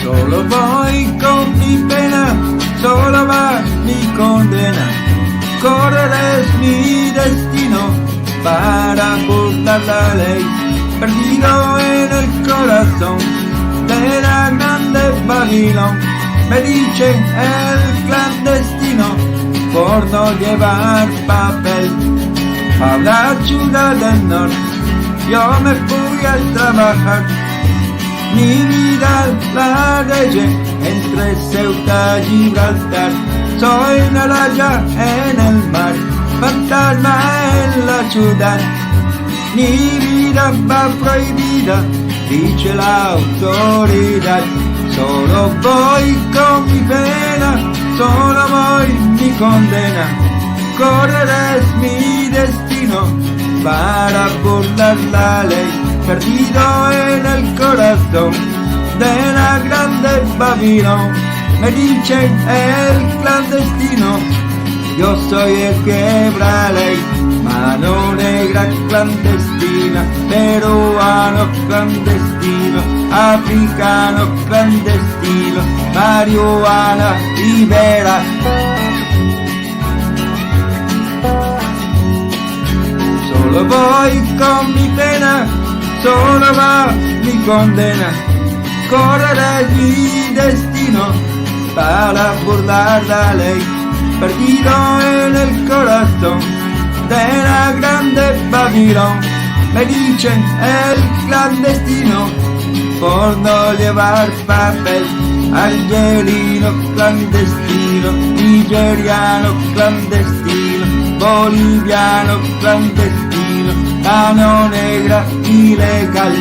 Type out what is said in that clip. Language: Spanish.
Solo voy con mi pena, solo va mi condena. Correr es mi destino para burlar la ley. Perdido en el corazón de la grande Babilón, me dicen el clandestino por no llevar papel. A la ciudad del norte yo me fui a trabajar. Mi vida la reyé entre Ceuta y Gibraltar. Soy una raya en el mar, fantasma en la ciudad. Mi vida va prohibida, dice la autoridad. Solo voy con mi pena, solo voy mi condena. Correr es mi destino para burlar la ley. Perdido en el corazón de la grande Babilón, me dicen el clandestino, yo soy el quebra ley. Mano negra clandestina, peruano clandestino, africano clandestino, marihuana libera. Solo voy con mi pena, solo va mi condena. Correr es mi destino para burlar la ley. Perdido en el corazón de la grande Babilón, me dicen el clandestino por no llevar papel. Algerino clandestino, nigeriano clandestino, boliviano clandestino, mano negra ilegal.